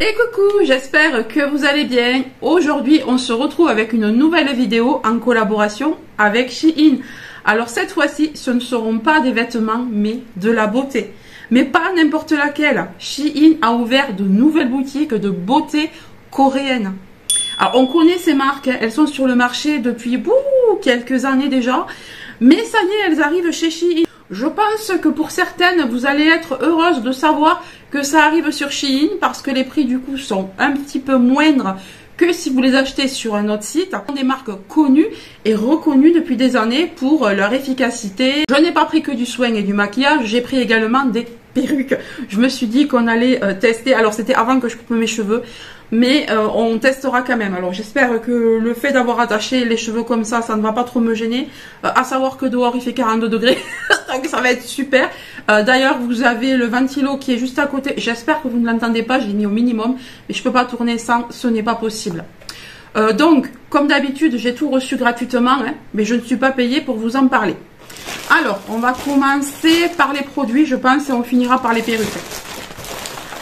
Et coucou, j'espère que vous allez bien. Aujourd'hui, on se retrouve avec une nouvelle vidéo en collaboration avec Shein. Alors cette fois-ci, ce ne seront pas des vêtements, mais de la beauté. Mais pas n'importe laquelle. Shein a ouvert de nouvelles boutiques de beauté coréenne. Alors on connaît ces marques, elles sont sur le marché depuis quelques années déjà. Mais ça y est, elles arrivent chez Shein. Je pense que pour certaines, vous allez être heureuse de savoir que ça arrive sur Shein parce que les prix du coup sont un petit peu moindres que si vous les achetez sur un autre site. Des marques connues et reconnues depuis des années pour leur efficacité. Je n'ai pas pris que du soin et du maquillage, j'ai pris également des perruques. Je me suis dit qu'on allait tester, alors c'était avant que je coupe mes cheveux, mais on testera quand même. Alors j'espère que le fait d'avoir attaché les cheveux comme ça ne va pas trop me gêner. À savoir que dehors il fait 42 degrés, donc ça va être super. D'ailleurs vous avez le ventilo qui est juste à côté. J'espère que vous ne l'entendez pas, je l'ai mis au minimum, mais je ne peux pas tourner sans, ce n'est pas possible. Donc comme d'habitude j'ai tout reçu gratuitement, hein, mais je ne suis pas payée pour vous en parler. Alors on va commencer par les produits je pense et on finira par les perruques.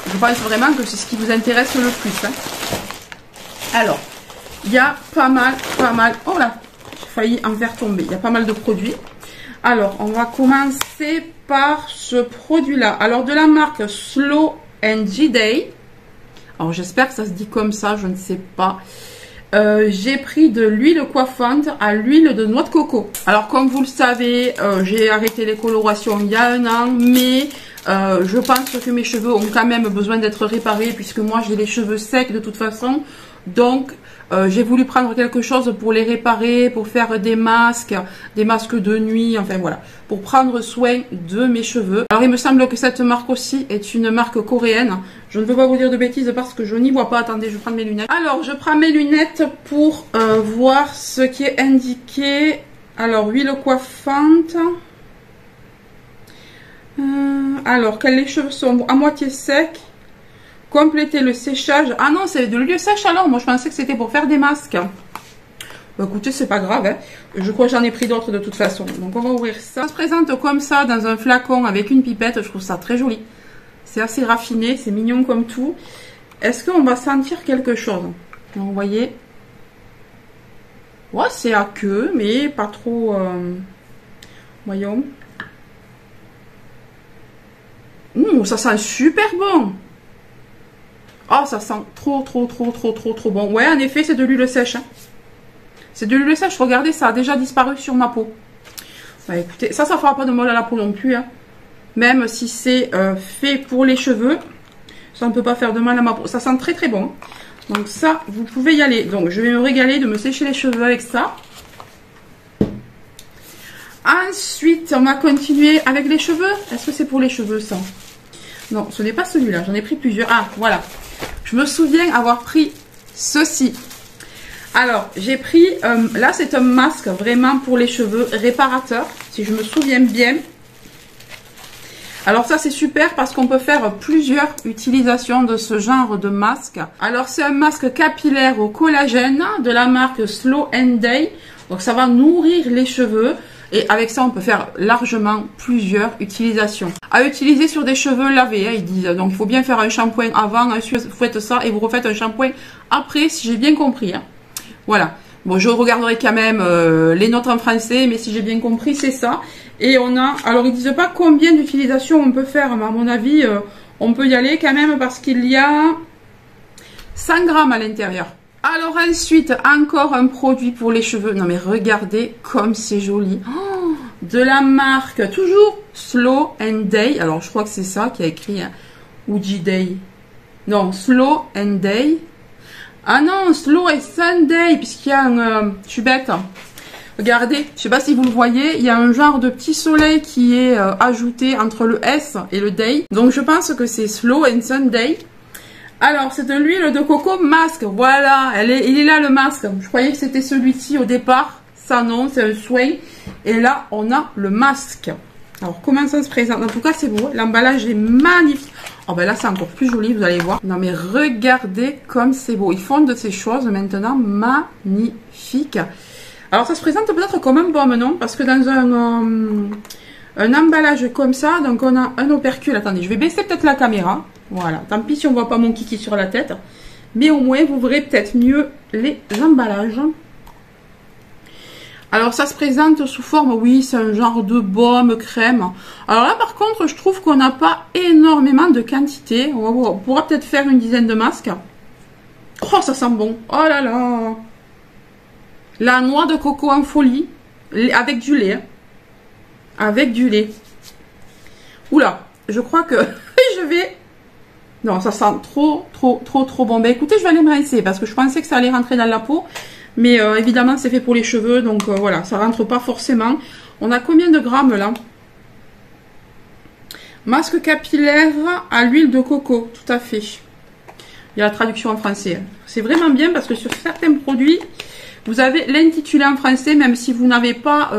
Je pense vraiment que c'est ce qui vous intéresse le plus. Hein. Alors, il y a pas mal. Oh là, j'ai failli en faire tomber. Il y a pas mal de produits. Alors, on va commencer par ce produit-là. Alors, de la marque Slow and Day. Alors, j'espère que ça se dit comme ça, je ne sais pas. J'ai pris de l'huile coiffante à l'huile de noix de coco. Alors, comme vous le savez, j'ai arrêté les colorations il y a un an, mais... je pense que mes cheveux ont quand même besoin d'être réparés puisque moi j'ai les cheveux secs de toute façon. Donc j'ai voulu prendre quelque chose pour les réparer, pour faire des masques de nuit, enfin voilà, pour prendre soin de mes cheveux. Alors il me semble que cette marque aussi est une marque coréenne. Je ne veux pas vous dire de bêtises parce que je n'y vois pas. Attendez, je vais prendre mes lunettes. Alors je prends mes lunettes pour voir ce qui est indiqué. Alors huile coiffante. Alors, quand les cheveux sont à moitié secs, compléter le séchage. Ah non, c'est de l'huile sèche alors. Moi, je pensais que c'était pour faire des masques. Bah, écoutez, c'est pas grave. Hein. Je crois que j'en ai pris d'autres de toute façon. Donc, on va ouvrir ça. Ça se présente comme ça dans un flacon avec une pipette. Je trouve ça très joli. C'est assez raffiné. C'est mignon comme tout. Est-ce qu'on va sentir quelque chose? Donc, vous voyez. Ouais, c'est aqueux, mais pas trop... Voyons. Ça sent super bon. Oh, ça sent trop bon. Ouais, en effet, c'est de l'huile sèche. Hein. C'est de l'huile sèche. Regardez, ça a déjà disparu sur ma peau. Bah, écoutez, ça fera pas de mal à la peau non plus. Hein. Même si c'est fait pour les cheveux, ça ne peut pas faire de mal à ma peau. Ça sent très bon. Donc ça, vous pouvez y aller. Donc, je vais me régaler de me sécher les cheveux avec ça. Ensuite, on va continuer avec les cheveux. Est-ce que c'est pour les cheveux, ça? Non, ce n'est pas celui-là. J'en ai pris plusieurs. Ah, voilà. Je me souviens avoir pris ceci. Alors, j'ai pris... là, c'est un masque vraiment pour les cheveux réparateur, si je me souviens bien. Alors ça, c'est super parce qu'on peut faire plusieurs utilisations de ce genre de masque. Alors, c'est un masque capillaire au collagène de la marque Slow and Day. Donc, ça va nourrir les cheveux. Et avec ça, on peut faire largement plusieurs utilisations. À utiliser sur des cheveux lavés, hein, ils disent. Donc, il faut bien faire un shampoing avant. Ensuite, vous faites ça et vous refaites un shampoing après, si j'ai bien compris. Hein. Voilà. Bon, je regarderai quand même les notes en français, mais si j'ai bien compris, c'est ça. Et on a... Alors, ils disent pas combien d'utilisations on peut faire, mais à mon avis, on peut y aller quand même parce qu'il y a 100 grammes à l'intérieur. Alors ensuite, encore un produit pour les cheveux. Non mais regardez comme c'est joli. Oh, de la marque, toujours Slow and Day. Alors je crois que c'est ça qui a écrit hein, Uji Day. Non, Slow and Day. Ah non, Slow and Sunday, puisqu'il y a un... je suis bête. Regardez, je sais pas si vous le voyez, il y a un genre de petit soleil qui est ajouté entre le S et le Day. Donc je pense que c'est Slow and Sunday. Alors, c'est de l'huile de coco masque. Voilà, il est là le masque. Je croyais que c'était celui-ci au départ. Ça non, c'est un soin. Et là, on a le masque. Alors, comment ça se présente? En tout cas, c'est beau. L'emballage est magnifique. Oh, ben là, c'est encore plus joli, vous allez voir. Non, mais regardez comme c'est beau. Ils font de ces choses maintenant magnifiques. Alors, ça se présente peut-être comme un baume, non? Parce que dans un emballage comme ça, donc on a un opercule. Attendez, je vais baisser peut-être la caméra. Voilà, tant pis si on voit pas mon kiki sur la tête. Mais au moins, vous verrez peut-être mieux les emballages. Alors, ça se présente sous forme, oui, c'est un genre de baume, crème. Alors là, par contre, je trouve qu'on n'a pas énormément de quantité. On pourra peut-être faire une dizaine de masques. Oh, ça sent bon. Oh là là. La noix de coco en folie. Avec du lait. Avec du lait. Oula, je crois que je vais... Non, ça sent trop bon. Ben écoutez, je vais aller me rincer parce que je pensais que ça allait rentrer dans la peau. Mais évidemment, c'est fait pour les cheveux. Donc voilà, ça rentre pas forcément. On a combien de grammes là? Masque capillaire à l'huile de coco. Tout à fait. Il y a la traduction en français. C'est vraiment bien parce que sur certains produits, vous avez l'intitulé en français. Même si vous n'avez pas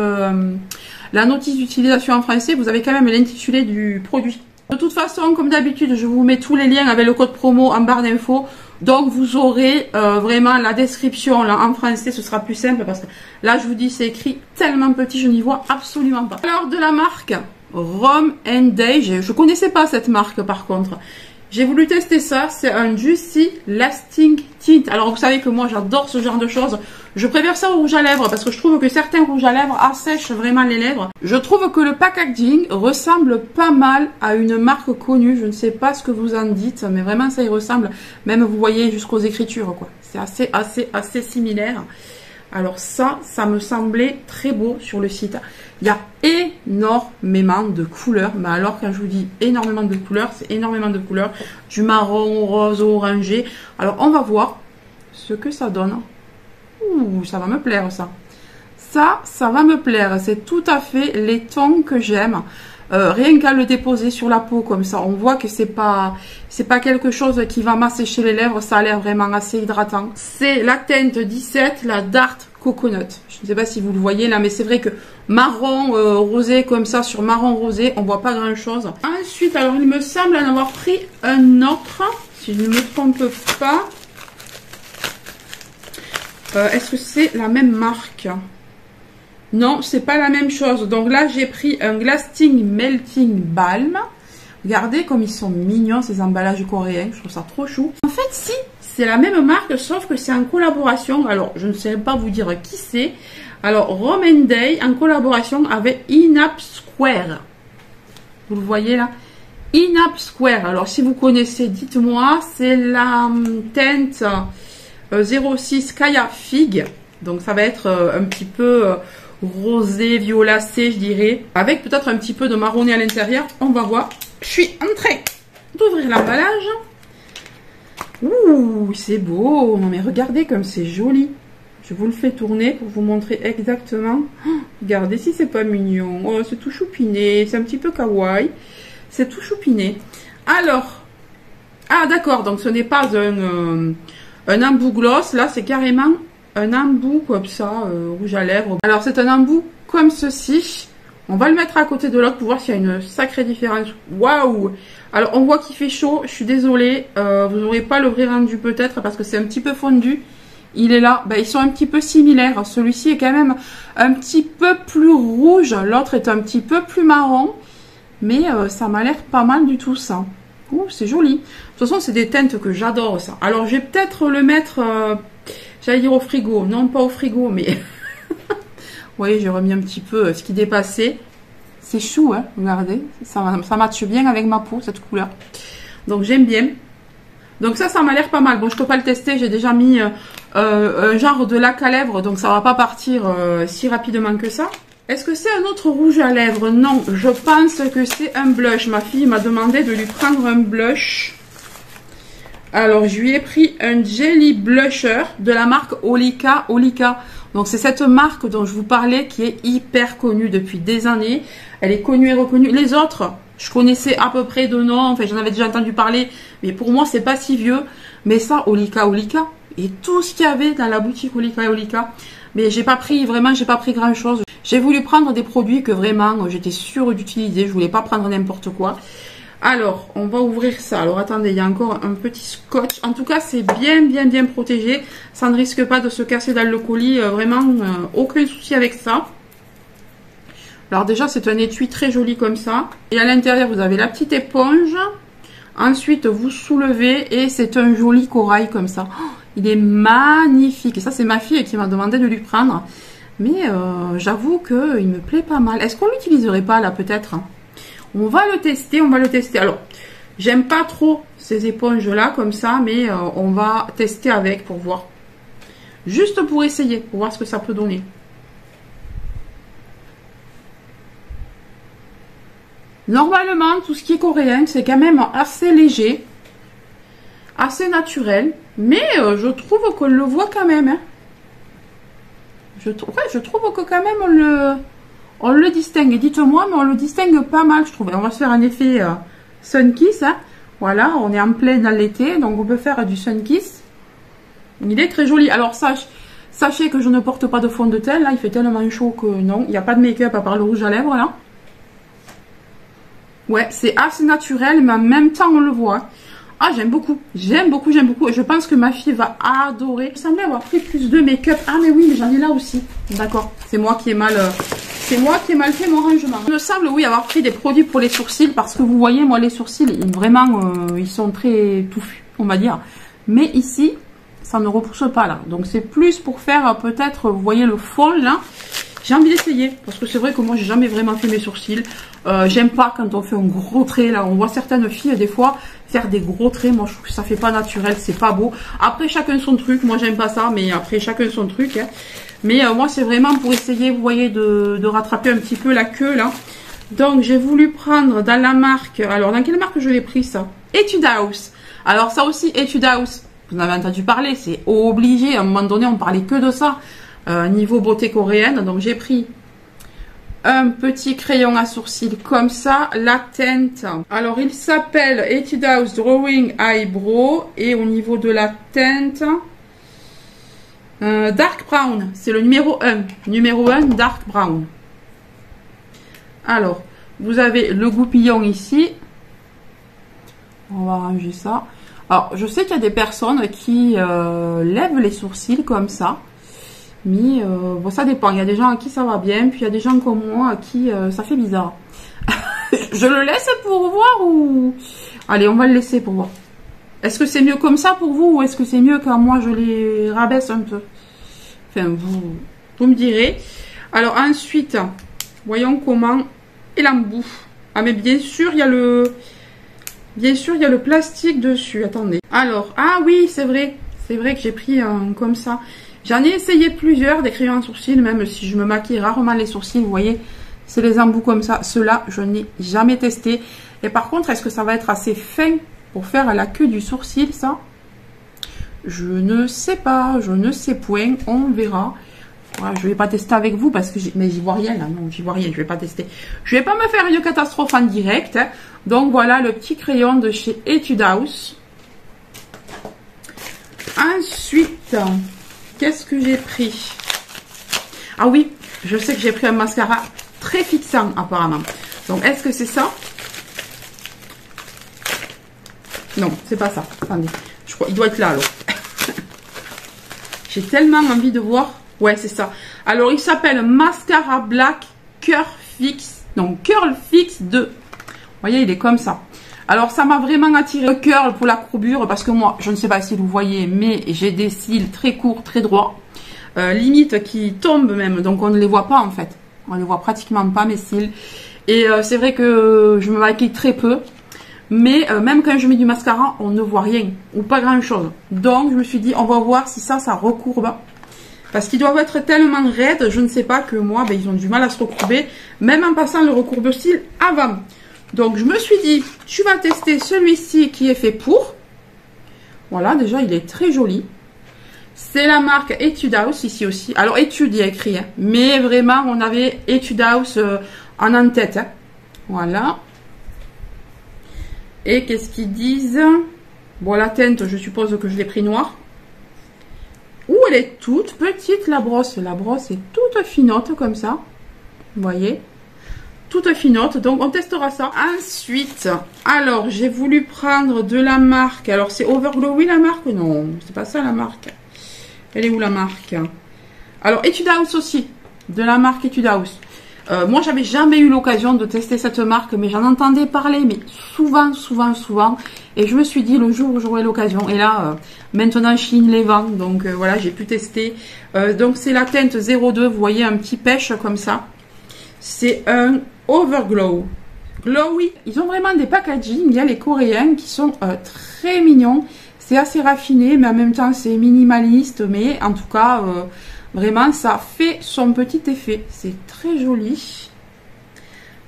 la notice d'utilisation en français, vous avez quand même l'intitulé du produit. De toute façon, comme d'habitude, je vous mets tous les liens avec le code promo en barre d'infos. Donc, vous aurez vraiment la description là en français. Ce sera plus simple parce que là, je vous dis, c'est écrit tellement petit, je n'y vois absolument pas. Alors, de la marque Rom and Day. Je connaissais pas cette marque par contre. J'ai voulu tester ça. C'est un Juicy Lasting Tint. Alors, vous savez que moi, j'adore ce genre de choses. Je préfère ça au rouge à lèvres parce que je trouve que certains rouges à lèvres assèchent vraiment les lèvres. Je trouve que le packaging ressemble pas mal à une marque connue. Je ne sais pas ce que vous en dites, mais vraiment ça y ressemble. Même vous voyez jusqu'aux écritures, quoi. C'est assez similaire. Alors ça me semblait très beau sur le site. Il y a énormément de couleurs. Mais alors quand je vous dis énormément de couleurs, c'est énormément de couleurs. Du marron, au rose, au orangé. Alors on va ce que ça donne. Ouh, ça va me plaire ça. Ça va me plaire. C'est tout à fait les tons que j'aime. Rien qu'à le déposer sur la peau comme ça, on voit que c'est pas quelque chose qui va m'assécher les lèvres. Ça a l'air vraiment assez hydratant. C'est la teinte 17, la Dark Coconut. Je ne sais pas si vous le voyez là, mais c'est vrai que marron rosé comme ça sur marron rosé, on voit pas grand chose. Ensuite, alors il me semble en avoir pris un autre, si je ne me trompe pas. Est-ce que c'est la même marque? Non, c'est pas la même chose. Donc là, j'ai pris un Lasting Melting Balm. Regardez comme ils sont mignons, ces emballages coréens. Je trouve ça trop chou. En fait, si, c'est la même marque, sauf que c'est en collaboration. Alors, je ne saurais pas vous dire qui c'est. Alors, Rom and Day, en collaboration avec In-Up Square. Vous le voyez là? In-Up Square. Alors, si vous connaissez, dites-moi. C'est la teinte 06 Kaya Fig. Donc, ça va être un petit peu... rosé, violacé, je dirais. Avec peut-être un petit peu de marronné à l'intérieur. On va voir. Je suis en train d'ouvrir l'emballage. Ouh, c'est beau. Non mais regardez comme c'est joli. Je vous le fais tourner pour vous montrer exactement. Oh, regardez si c'est pas mignon. Oh, c'est tout choupiné. C'est un petit peu kawaii. C'est tout choupiné. Alors. Ah d'accord, donc ce n'est pas un embout gloss. Là, c'est carrément... un embout comme ça, rouge à lèvres. Alors c'est un embout comme ceci. On va le mettre à côté de l'autre pour voir s'il y a une sacrée différence. Waouh! Alors on voit qu'il fait chaud. Je suis désolée. Vous n'aurez pas le vrai rendu peut-être parce que c'est un petit peu fondu. Il est là. Ben, ils sont un petit peu similaires. Celui-ci est quand même un petit peu plus rouge. L'autre est un petit peu plus marron. Mais ça m'a l'air pas mal du tout ça. Ouh, c'est joli. De toute façon, c'est des teintes que j'adore ça. Alors je vais peut-être le mettre... j'allais dire au frigo, non pas au frigo, mais... Vous voyez, j'ai remis un petit peu ce qui dépassait. C'est chou, hein, regardez. Ça matche bien avec ma peau, cette couleur. Donc, j'aime bien. Donc, ça m'a l'air pas mal. Bon, je peux pas le tester. J'ai déjà mis un genre de lac à lèvres. Donc, ça va pas partir si rapidement que ça. Est-ce que c'est un autre rouge à lèvres? Non, je pense que c'est un blush. Ma fille m'a demandé de lui prendre un blush. Alors, je lui ai pris un Jelly Blusher de la marque Olika. Donc, c'est cette marque dont je vous parlais qui est hyper connue depuis des années. Elle est connue et reconnue. Les autres, je connaissais à peu près de nom. Enfin, j'en avais déjà entendu parler. Mais pour moi, c'est pas si vieux. Mais ça, Olika. Et tout ce qu'il y avait dans la boutique Olika. Mais j'ai pas pris grand chose. J'ai voulu prendre des produits que vraiment, j'étais sûre d'utiliser. Je voulais pas prendre n'importe quoi. Alors, on va ouvrir ça. Alors, attendez, il y a encore un petit scotch. En tout cas, c'est bien protégé. Ça ne risque pas de se casser dans le colis. Vraiment, aucun souci avec ça. Alors déjà, c'est un étui très joli comme ça. Et à l'intérieur, vous avez la petite éponge. Ensuite, vous soulevez et c'est un joli corail comme ça. Oh, il est magnifique. Et ça, c'est ma fille qui m'a demandé de lui prendre. Mais j'avoue qu'il me plaît pas mal. Est-ce qu'on l'utiliserait pas là peut-être? On va le tester, on va le tester. Alors, j'aime pas trop ces éponges là comme ça, mais on va tester avec pour voir. Juste pour essayer, pour voir ce que ça peut donner. Normalement, tout ce qui est coréen, c'est quand même assez léger, assez naturel, mais je trouve qu'on le voit quand même. Hein. Je trouve que quand même on le distingue. Dites-moi, mais on le distingue pas mal, je trouve. On va se faire un effet sun kiss. Hein. Voilà, on est en plein dans l'été, donc on peut faire du sun kiss. Il est très joli. Alors sachez que je ne porte pas de fond de teint. Là, il fait tellement chaud que non, il n'y a pas de make-up à part le rouge à lèvres là. Ouais, c'est assez naturel, mais en même temps, on le voit. Ah, j'aime beaucoup. J'aime beaucoup, j'aime beaucoup. Et je pense que ma fille va adorer. Il semblait avoir pris plus de make-up. Ah, mais oui, mais j'en ai là aussi. D'accord. C'est moi qui ai mal... c'est moi qui ai mal fait mon rangement. Il me semble, oui, avoir pris des produits pour les sourcils. Parce que vous voyez, moi, les sourcils, vraiment, ils sont très touffus, on va dire. Mais ici, ça ne repousse pas, là. Donc, c'est plus pour faire, peut-être, vous voyez le fond, là. J'ai envie d'essayer, parce que c'est vrai que moi j'ai jamais vraiment fait mes sourcils. J'aime pas quand on fait un gros trait, là. On voit certaines filles des fois faire des gros traits. Moi je trouve que ça fait pas naturel, c'est pas beau. Après chacun son truc, moi j'aime pas ça, mais après chacun son truc. Hein. Mais moi c'est vraiment pour essayer, vous voyez, de rattraper un petit peu la queue là. Donc j'ai voulu prendre dans la marque, alors dans quelle marque je l'ai pris ça? Etude House. Alors ça aussi Etude House, vous en avez entendu parler, c'est obligé, à un moment donné on parlait que de ça. Niveau beauté coréenne, donc j'ai pris un petit crayon à sourcils comme ça, la teinte, alors il s'appelle Etude House Drawing Eyebrow, et au niveau de la teinte, Dark Brown, c'est le numéro 1 Dark Brown. Alors, vous avez le goupillon ici, on va ranger ça. Alors, je sais qu'il y a des personnes qui lèvent les sourcils comme ça. Mais bon, ça dépend. Il y a des gens à qui ça va bien, puis il y a des gens comme moi à qui ça fait bizarre. Je le laisse pour voir ou... Allez, on va le laisser pour voir. Est-ce que c'est mieux comme ça pour vous ou est-ce que c'est mieux quand moi je les rabaisse un peu? Enfin, vous me direz. Alors ensuite, voyons comment il embout. Ah mais bien sûr, il y a le... Bien sûr, il y a le plastique dessus. Attendez. Alors, ah oui, c'est vrai. C'est vrai que j'ai pris un comme ça. J'en ai essayé plusieurs, des crayons à sourcils, même si je me maquille rarement les sourcils, vous voyez, c'est les embouts comme ça. Ceux-là, je n'ai jamais testé. Et par contre, est-ce que ça va être assez fin pour faire la queue du sourcil, ça? Je ne sais pas, je ne sais point, on verra. Voilà, je ne vais pas tester avec vous parce que mais j'y vois rien là, non, j'y vois rien, je vais pas tester. Je vais pas me faire une catastrophe en direct. Hein. Donc voilà le petit crayon de chez Etude House. Ensuite... Qu'est-ce que j'ai pris? Ah oui, je sais que j'ai pris un mascara très fixant apparemment. Donc, est-ce que c'est ça? Non, c'est pas ça. Attendez, je crois, il doit être là alors. J'ai tellement envie de voir. Ouais, c'est ça. Alors, il s'appelle Mascara Black Curl Fix. Donc, Curl Fix 2. Vous voyez, il est comme ça. Alors, ça m'a vraiment attiré le curl pour la courbure parce que moi, je ne sais pas si vous voyez, mais j'ai des cils très courts, très droits. Limite qui tombent même, donc on ne les voit pas en fait. On ne les voit pratiquement pas, mes cils. Et c'est vrai que je me maquille très peu. Mais même quand je mets du mascara, on ne voit rien ou pas grand chose. Donc, je me suis dit, on va voir si ça recourbe. Parce qu'ils doivent être tellement raides, je ne sais pas que moi, ben, ils ont du mal à se recourber. Même en passant le recourbe-cils avant. Donc, je me suis dit, tu vas tester celui-ci qui est fait pour. Voilà, déjà, il est très joli. C'est la marque Etude House, ici aussi. Alors, Etude, il y a écrit. Hein, mais vraiment, on avait Etude House en tête. Hein. Voilà. Et qu'est-ce qu'ils disent? Bon, la teinte, je suppose que je l'ai pris noir. Ouh, elle est toute petite, la brosse. La brosse est toute finotte, comme ça. Vous voyez? Toute finotte, donc on testera ça. Ensuite, alors j'ai voulu prendre de la marque, alors c'est Overglow, oui la marque? Non, c'est pas ça la marque. Elle est où la marque? Alors Etude House aussi, de la marque Etude House. Moi, j'avais jamais eu l'occasion de tester cette marque, mais j'en entendais parler, mais souvent. Et je me suis dit le jour où j'aurai l'occasion. Et là, maintenant, Shein les vend. Donc voilà, j'ai pu tester. Donc c'est la teinte 02. Vous voyez un petit pêche comme ça. C'est un Overglow. Glowy. Ils ont vraiment des packaging. Il y a les Coréens qui sont très mignons. C'est assez raffiné, mais en même temps, c'est minimaliste. Mais en tout cas... vraiment, ça fait son petit effet. C'est très joli.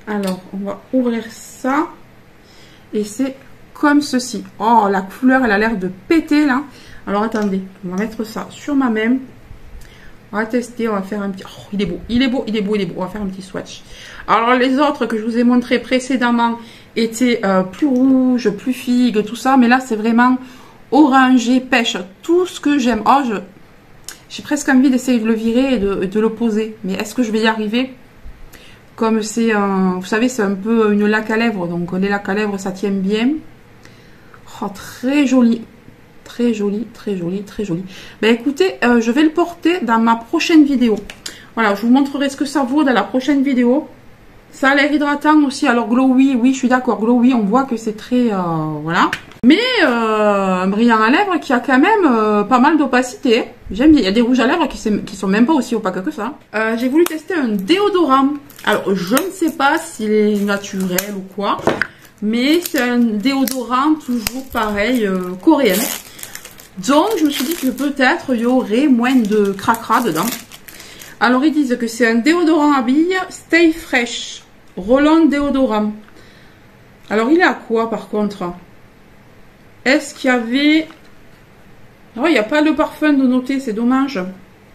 Alors, on va ouvrir ça. Et c'est comme ceci. Oh, la couleur, elle a l'air de péter, là. Alors, attendez. On va mettre ça sur ma main. On va tester. On va faire un petit... Oh, il est beau. Il est beau. On va faire un petit swatch. Alors, les autres que je vous ai montrés précédemment étaient plus rouges, plus figues, tout ça. Mais là, c'est vraiment orangé, pêche. Tout ce que j'aime. Oh, j'ai presque envie d'essayer de le virer et de le poser. Mais est-ce que je vais y arriver? Comme c'est un... Vous savez, c'est un peu une laque à lèvres. Donc, les lacs à lèvres, ça tient bien. Oh, très joli. Très joli. Ben, écoutez, je vais le porter dans ma prochaine vidéo. Voilà, je vous montrerai ce que ça vaut dans la prochaine vidéo. Ça a l'air hydratant aussi. Alors, Glowy, oui, je suis d'accord. Glowy, on voit que c'est très... voilà. Mais un brillant à lèvres qui a quand même pas mal d'opacité. J'aime bien. Il y a des rouges à lèvres qui sont même pas aussi opaques que ça. J'ai voulu tester un déodorant. Alors, je ne sais pas s'il est naturel ou quoi. Mais c'est un déodorant toujours pareil, coréen. Donc, je me suis dit que peut-être il y aurait moins de cracra dedans. Alors, ils disent que c'est un déodorant à billes Stay Fresh. Roll-on déodorant. Alors, il est à quoi par contre? Est-ce qu'il y avait... Oh, il n'y a pas le parfum de noter, c'est dommage.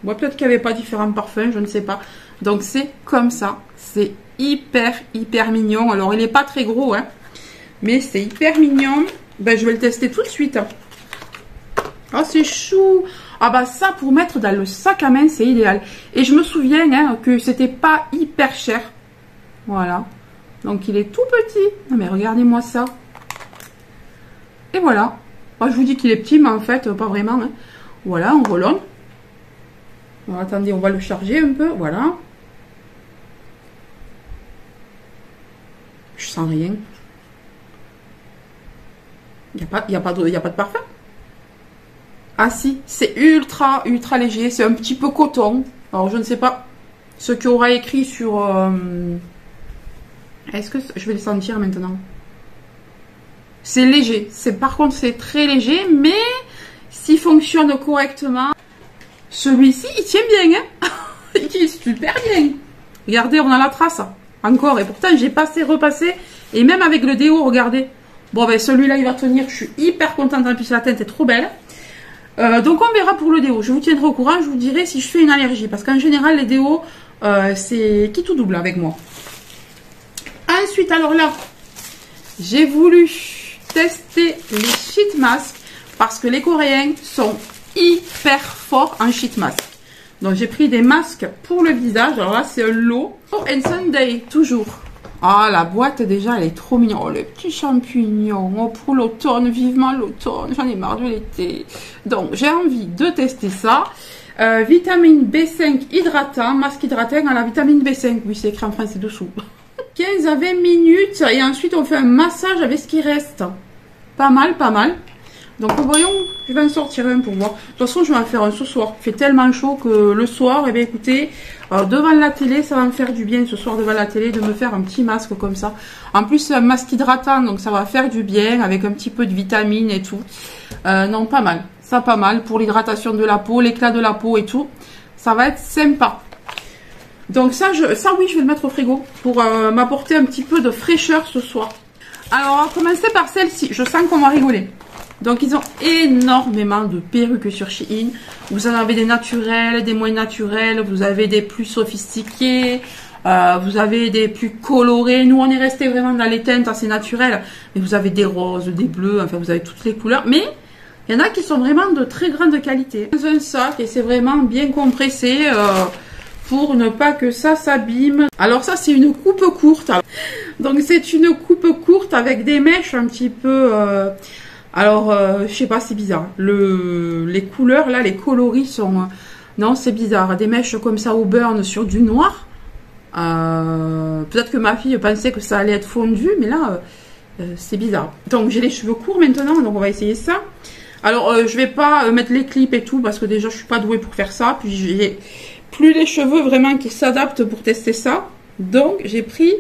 Bon, peut-être qu'il n'y avait pas différents parfums, je ne sais pas. Donc, c'est comme ça. C'est hyper mignon. Alors, il n'est pas très gros, hein. Mais c'est hyper mignon. Ben, je vais le tester tout de suite. Oh, c'est chou. Ah bah ça, pour mettre dans le sac à main, c'est idéal. Et je me souviens hein, que c'était pas hyper cher. Voilà. Donc, il est tout petit. Non, mais regardez-moi ça. Et voilà. Moi, je vous dis qu'il est petit, mais en fait, pas vraiment. Hein. Voilà, on relonne. Alors, attendez, on va le charger un peu. Voilà. Je sens rien. Il n'y a pas de parfum. Ah si, c'est ultra léger. C'est un petit peu coton. Alors, je ne sais pas ce qu'il y aura écrit sur... Est-ce que je vais le sentir maintenant? C'est léger. Par contre, c'est très léger, mais s'il fonctionne correctement, celui-ci, il tient bien. Hein. Il tient super bien. Regardez, on a la trace. Encore. Et pourtant, j'ai passé, repassé. Et même avec le déo, regardez. Bon, ben celui-là, il va tenir. Je suis hyper contente. En plus, la teinte est trop belle. Donc, on verra pour le déo. Je vous tiendrai au courant. Je vous dirai si je fais une allergie. Parce qu'en général, les déos, c'est qui tout double avec moi. Ensuite, alors là, j'ai voulu tester les sheet masks parce que les Coréens sont hyper forts en sheet mask. Donc j'ai pris des masques pour le visage. Alors là c'est un lot. Oh, and Sunday toujours. Ah la boîte déjà elle est trop mignonne. Oh les petits champignons. Oh pour l'automne, vivement l'automne. J'en ai marre de l'été. Donc j'ai envie de tester ça. Vitamine B5 hydratant. Masque hydratant à la vitamine B5. Oui c'est écrit en français dessous. 15 à 20 minutes et ensuite on fait un massage avec ce qui reste. Pas mal. Donc voyons, je vais en sortir un pour voir. De toute façon je vais en faire un ce soir. Il fait tellement chaud que le soir, eh bien écoutez, devant la télé, ça va me faire du bien ce soir devant la télé de me faire un petit masque comme ça. En plus c'est un masque hydratant donc ça va faire du bien avec un petit peu de vitamines et tout. Non pas mal, ça pas mal pour l'hydratation de la peau, l'éclat de la peau et tout. Ça va être sympa. Donc ça oui, je vais le mettre au frigo pour m'apporter un petit peu de fraîcheur ce soir. Alors, on va commencer par celle-ci. Je sens qu'on va rigoler. Donc, ils ont énormément de perruques sur Shein. Vous en avez des naturelles, des moins naturelles. Vous avez des plus sophistiquées. Vous avez des plus colorées. Nous, on est resté vraiment dans les teintes assez naturelles. Mais vous avez des roses, des bleus. Enfin, vous avez toutes les couleurs. Mais il y en a qui sont vraiment de très grande qualité. Dans un sac et c'est vraiment bien compressé. Pour ne pas que ça s'abîme. Alors ça c'est une coupe courte. Donc c'est une coupe courte avec des mèches un petit peu... je sais pas, c'est bizarre. Les couleurs là, les coloris sont... Non, c'est bizarre. Des mèches comme ça au burn sur du noir. Peut-être que ma fille pensait que ça allait être fondu, mais là, c'est bizarre. Donc, j'ai les cheveux courts maintenant, donc on va essayer ça. Alors, je vais pas mettre les clips et tout, parce que déjà, je suis pas douée pour faire ça. Puis, j'ai plus les cheveux vraiment qui s'adaptent pour tester ça. Donc, j'ai pris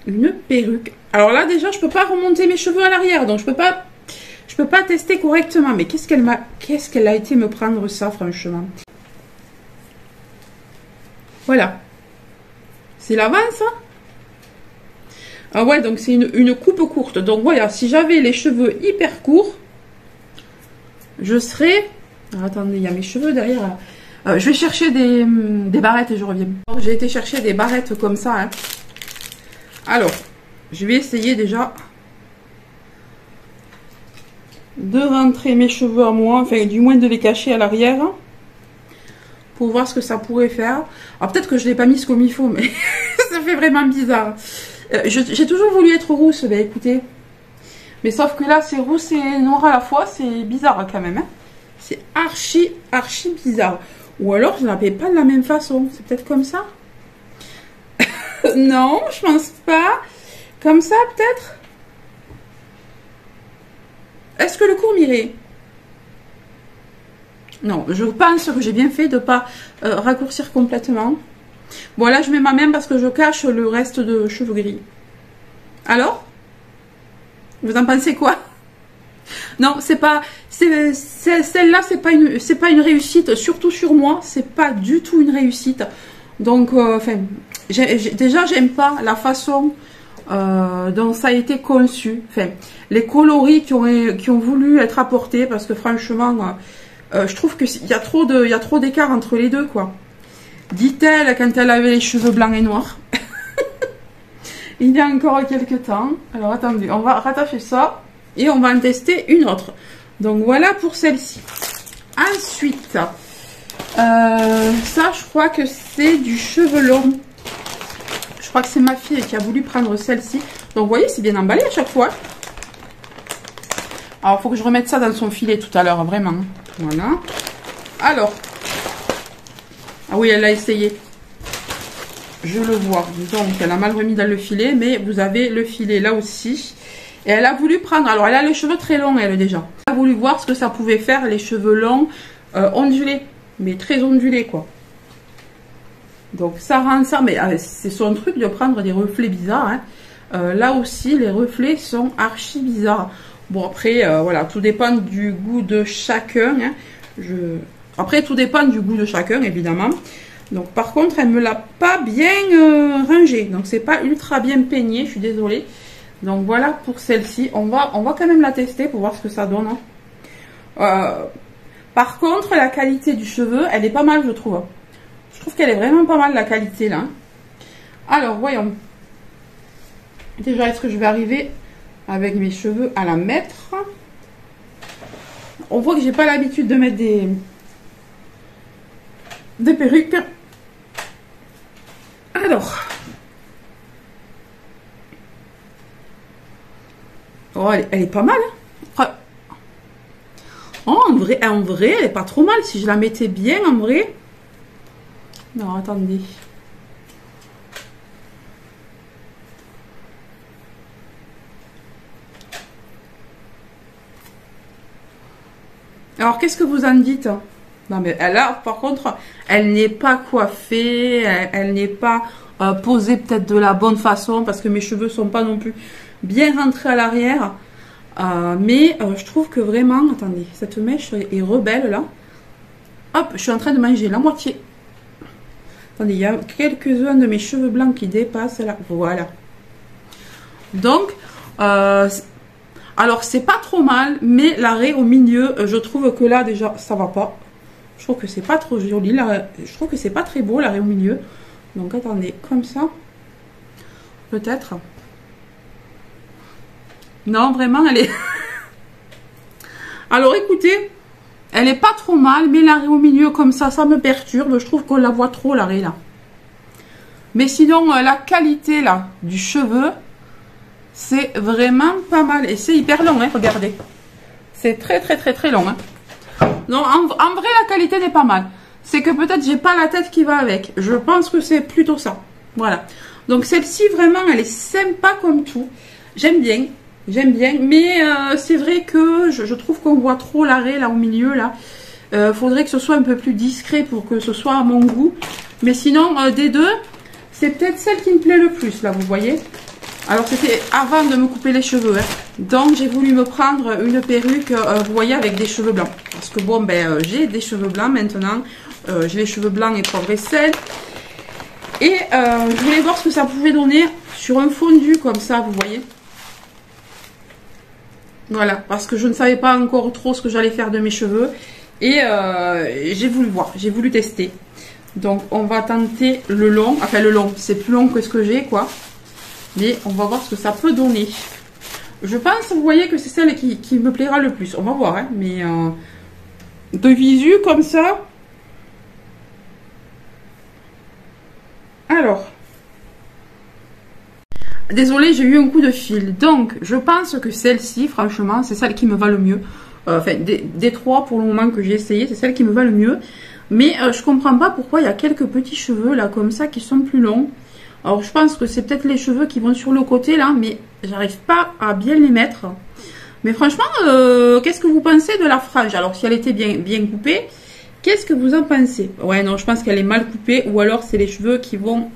une perruque. Alors là, déjà, je peux pas remonter mes cheveux à l'arrière, donc je peux pas tester correctement. Mais qu'est-ce qu'elle a été me prendre ça, franchement. Voilà. C'est l'avance, hein? Ah ouais, donc c'est une coupe courte. Donc voilà, si j'avais les cheveux hyper courts, je serais... Alors, attendez, il y a mes cheveux derrière. Je vais chercher des barrettes et je reviens. J'ai été chercher des barrettes comme ça. Hein. Alors, je vais essayer déjà de rentrer mes cheveux à moi, enfin du moins de les cacher à l'arrière, pour voir ce que ça pourrait faire. Alors peut-être que je ne l'ai pas mise comme il faut, mais ça fait vraiment bizarre. J'ai toujours voulu être rousse, ben écoutez. Mais sauf que là, c'est rousse et noir à la fois, c'est bizarre quand même. Hein. C'est archi bizarre. Ou alors, je ne l'avais pas de la même façon. C'est peut-être comme ça. Non, je pense pas. Comme ça, peut-être. Est-ce que le court m'irait? Non, je pense que j'ai bien fait de ne pas raccourcir complètement. Bon, là, je mets ma main parce que je cache le reste de cheveux gris. Alors? Vous en pensez quoi? Non, c'est pas... Celle-là, c'est pas une réussite. Surtout sur moi, c'est pas du tout une réussite. Donc, enfin... déjà, j'aime pas la façon dont ça a été conçu. Enfin, les coloris qui ont voulu être apportés. Parce que franchement, je trouve qu'il y a trop d'écart entre les deux, quoi. Dit-elle quand elle avait les cheveux blancs et noirs. Il y a encore quelques temps. Alors attendez, on va rattacher ça. Et on va en tester une autre. Donc voilà pour celle-ci. Ensuite, ça je crois que c'est du cheveu long. Je crois que c'est ma fille qui a voulu prendre celle-ci. Donc vous voyez, c'est bien emballé à chaque fois. Alors il faut que je remette ça dans son filet tout à l'heure, vraiment. Voilà. Alors. Ah oui, elle l'a essayé. Je le vois. Donc, elle a mal remis dans le filet, mais vous avez le filet là aussi. Et elle a voulu prendre... Alors, elle a les cheveux très longs, elle, déjà. Elle a voulu voir ce que ça pouvait faire, les cheveux longs, ondulés. Mais très ondulés, quoi. Donc, ça rend ça... Mais c'est son truc de prendre des reflets bizarres. Hein. Là aussi, les reflets sont archi bizarres. Bon, après, voilà, tout dépend du goût de chacun. Hein. Après, tout dépend du goût de chacun, évidemment. Donc, par contre, elle ne me l'a pas bien rangé. Donc, c'est pas ultra bien peigné, je suis désolée. Donc, voilà pour celle-ci. On va quand même la tester pour voir ce que ça donne. Hein. Par contre, la qualité du cheveu, elle est pas mal, je trouve. Je trouve qu'elle est vraiment pas mal, la qualité, là. Alors, voyons. Déjà, est-ce que je vais arriver avec mes cheveux à la mettre? On voit que j'ai pas l'habitude de mettre des perruques. Alors. Oh, elle est pas mal. Hein. Oh, en vrai, elle est pas trop mal. Si je la mettais bien, en vrai. Non, attendez. Alors, qu'est-ce que vous en dites? Non, mais là, par contre, elle n'est pas coiffée, elle n'est pas posée peut-être de la bonne façon, parce que mes cheveux sont pas non plus bien rentrés à l'arrière. Mais je trouve que vraiment, attendez, cette mèche est rebelle, là. Hop, je suis en train de manger la moitié. Attendez, il y a quelques-uns de mes cheveux blancs qui dépassent, là. Voilà. Donc, alors, c'est pas trop mal, mais l'arrêt au milieu, je trouve que là, déjà, ça va pas. Je trouve que c'est pas trop joli. Là, je trouve que c'est pas très beau, l'arrêt au milieu. Donc, attendez, comme ça. Peut-être. Non, vraiment, elle est... Alors, écoutez, elle est pas trop mal, mais l'arrêt au milieu, comme ça me perturbe. Je trouve qu'on la voit trop, l'arrêt, là. Mais sinon, la qualité, là, du cheveu... C'est vraiment pas mal. Et c'est hyper long, hein, regardez. C'est très long. Hein. Non, en vrai, la qualité n'est pas mal. C'est que peut-être j'ai pas la tête qui va avec. Je pense que c'est plutôt ça. Voilà. Donc celle-ci, vraiment, elle est sympa comme tout. J'aime bien. J'aime bien. Mais c'est vrai que je trouve qu'on voit trop l'arrêt là au milieu. Là. Faudrait que ce soit un peu plus discret pour que ce soit à mon goût. Mais sinon, des deux, c'est peut-être celle qui me plaît le plus. Là, vous voyez. Alors, c'était avant de me couper les cheveux. Hein. Donc, j'ai voulu me prendre une perruque, vous voyez, avec des cheveux blancs. Parce que bon, ben, j'ai des cheveux blancs maintenant. J'ai les cheveux blancs et poivre et sel. Et je voulais voir ce que ça pouvait donner sur un fondu comme ça, vous voyez. Voilà, parce que je ne savais pas encore trop ce que j'allais faire de mes cheveux. Et j'ai voulu voir, j'ai voulu tester. Donc, on va tenter le long. Enfin, le long, c'est plus long que ce que j'ai, quoi. Mais on va voir ce que ça peut donner. Je pense, vous voyez, que c'est celle qui me plaira le plus. On va voir, hein. Mais de visu, comme ça... Alors, désolée, j'ai eu un coup de fil. Donc, je pense que celle-ci, franchement, c'est celle qui me va le mieux. Enfin, des trois pour le moment que j'ai essayé, c'est celle qui me va le mieux. Mais je comprends pas pourquoi il y a quelques petits cheveux là, comme ça, qui sont plus longs. Alors, je pense que c'est peut-être les cheveux qui vont sur le côté là, mais j'arrive pas à bien les mettre. Mais franchement, qu'est-ce que vous pensez de la frange? Alors, si elle était bien coupée... Qu'est-ce que vous en pensez? Ouais, non, je pense qu'elle est mal coupée. Ou alors, c'est les cheveux qui vont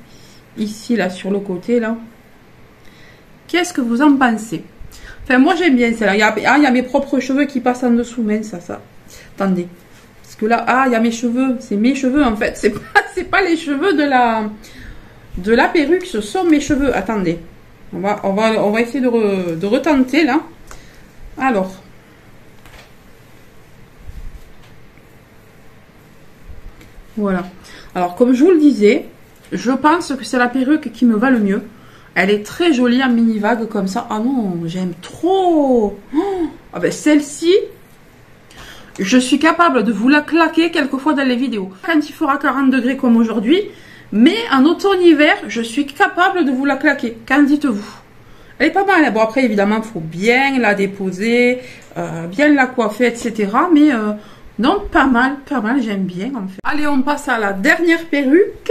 ici, là, sur le côté, là. Qu'est-ce que vous en pensez? Enfin, moi, j'aime bien celle-là. Il y a mes propres cheveux qui passent en dessous, mais ça. Attendez. Parce que là, il y a mes cheveux. C'est mes cheveux, en fait. C'est pas les cheveux de la perruque. Ce sont mes cheveux. Attendez. On va essayer de retenter, là. Alors... Voilà. Alors, comme je vous le disais, je pense que c'est la perruque qui me va le mieux. Elle est très jolie en mini vague comme ça. Ah non, j'aime trop. Oh, ah ben celle-ci, je suis capable de vous la claquer quelquefois dans les vidéos. Quand il fera 40 degrés comme aujourd'hui, mais en automne-hiver, je suis capable de vous la claquer. Qu'en dites-vous? Elle est pas mal. Bon, après, évidemment, il faut bien la déposer, bien la coiffer, etc. Mais... non, pas mal, j'aime bien en fait. Allez, on passe à la dernière perruque.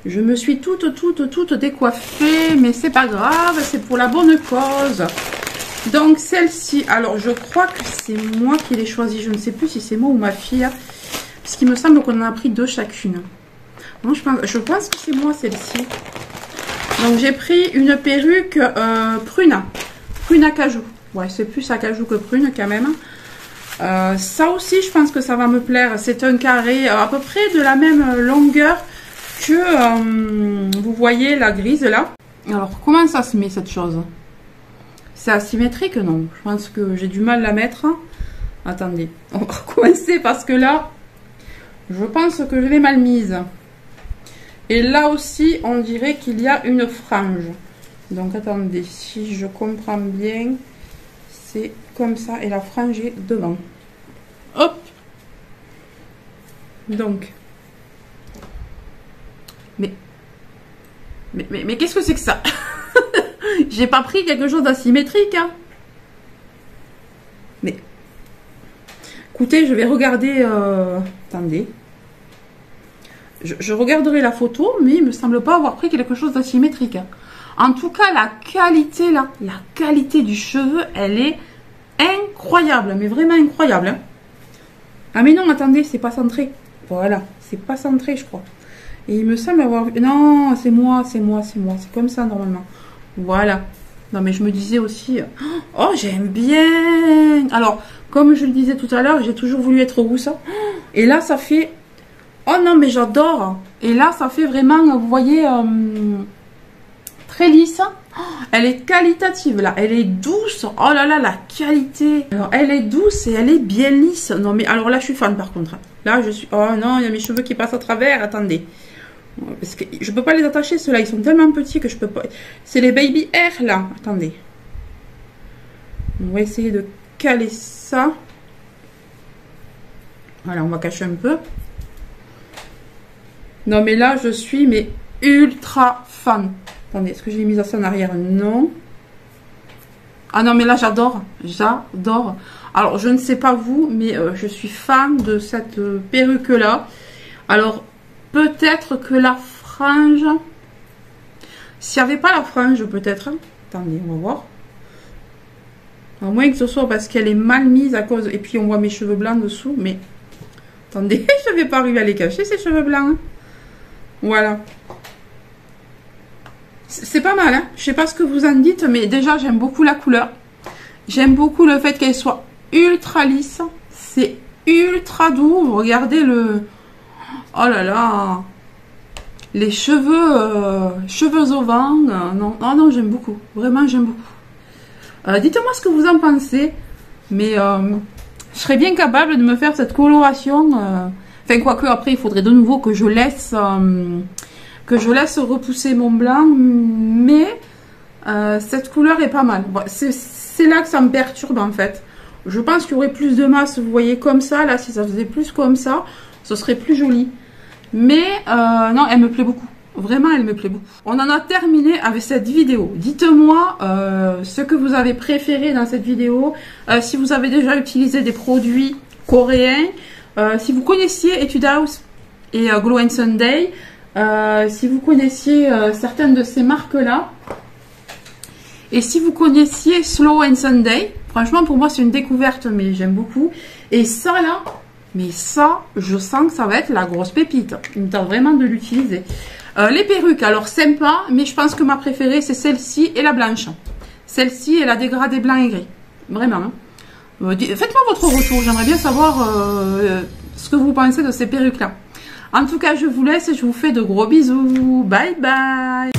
Je me suis toute décoiffée, mais c'est pas grave, c'est pour la bonne cause. Donc celle-ci, alors je crois que c'est moi qui l'ai choisie, je ne sais plus si c'est moi ou ma fille, parce qu'il me semble qu'on en a pris deux chacune. Non, je pense que c'est moi celle-ci. Donc j'ai pris une perruque prune à cajou. Ouais, c'est plus à cajou que prune quand même. Ça aussi, je pense que ça va me plaire. C'est un carré à peu près de la même longueur que vous voyez la grise là. Alors, comment ça se met cette chose? C'est asymétrique? Non, je pense que j'ai du mal à la mettre. Attendez, on va recommencer parce que là, je pense que je l'ai mal mise. Et là aussi, on dirait qu'il y a une frange. Donc, attendez, si je comprends bien... C'est comme ça et la frange est devant. Hop. Donc. Mais qu'est-ce que c'est que ça? J'ai pas pris quelque chose d'asymétrique. Hein. Mais. Écoutez, je vais regarder. Attendez. Je regarderai la photo, mais il me semble pas avoir pris quelque chose d'asymétrique. Hein. En tout cas, la qualité là, la qualité du cheveu, elle est incroyable, mais vraiment incroyable. Hein. Ah mais non, attendez, c'est pas centré. Voilà, c'est pas centré, je crois. Et il me semble avoir vu... Non, c'est moi. C'est comme ça normalement. Voilà. Non mais je me disais aussi... Oh, j'aime bien. Alors, comme je le disais tout à l'heure, j'ai toujours voulu être rousse. Et là, ça fait... Oh non, mais j'adore. Et là, ça fait vraiment, vous voyez... très lisse. Elle est qualitative là, elle est douce. Oh là là, la qualité. Alors elle est douce et elle est bien lisse. Non mais alors là je suis fan par contre. Là je suis... Oh non, il y a mes cheveux qui passent à travers. Attendez. Parce que je peux pas les attacher ceux-là, ils sont tellement petits que je peux pas... C'est les baby hair là. Attendez. On va essayer de caler ça. Voilà, on va cacher un peu. Non mais là je suis mais ultra fan. Attendez, est-ce que j'ai mis ça en arrière? Non. Ah non, mais là, j'adore. J'adore. Alors, je ne sais pas vous, mais je suis fan de cette perruque-là. Alors, peut-être que la frange. S'il n'y avait pas la frange, peut-être. Attendez, on va voir. À moins que ce soit parce qu'elle est mal mise à cause... Et puis, on voit mes cheveux blancs dessous, mais... Attendez, je ne vais pas arriver à les cacher, ces cheveux blancs. Hein. Voilà. C'est pas mal, hein. Je sais pas ce que vous en dites, mais déjà, j'aime beaucoup la couleur. J'aime beaucoup le fait qu'elle soit ultra lisse. C'est ultra doux. Regardez le... Oh là là. Les cheveux... cheveux au vent. Non, oh non, j'aime beaucoup. Vraiment, j'aime beaucoup. Dites-moi ce que vous en pensez. Mais je serais bien capable de me faire cette coloration. Enfin, quoique, après, il faudrait de nouveau que je laisse repousser mon blanc. Mais cette couleur est pas mal. Bon, c'est là que ça me perturbe, en fait. Je pense qu'il y aurait plus de masse, vous voyez, comme ça. Là, si ça faisait plus comme ça, ce serait plus joli. Mais non, elle me plaît beaucoup. Vraiment, elle me plaît beaucoup. On en a terminé avec cette vidéo. Dites-moi ce que vous avez préféré dans cette vidéo. Si vous avez déjà utilisé des produits coréens. Si vous connaissiez Etude House et Glow and Sunday. Si vous connaissiez certaines de ces marques-là. Et si vous connaissiez Slow and Sunday. Franchement, pour moi, c'est une découverte, mais j'aime beaucoup. Et ça, là, mais ça, je sens que ça va être la grosse pépite. Il me tente vraiment de l'utiliser. Les perruques, alors sympa, mais je pense que ma préférée, c'est celle-ci et la blanche. Celle-ci, elle a dégradé blanc et gris. Vraiment. Hein. Faites-moi votre retour. J'aimerais bien savoir ce que vous pensez de ces perruques-là. En tout cas, je vous laisse et je vous fais de gros bisous. Bye bye.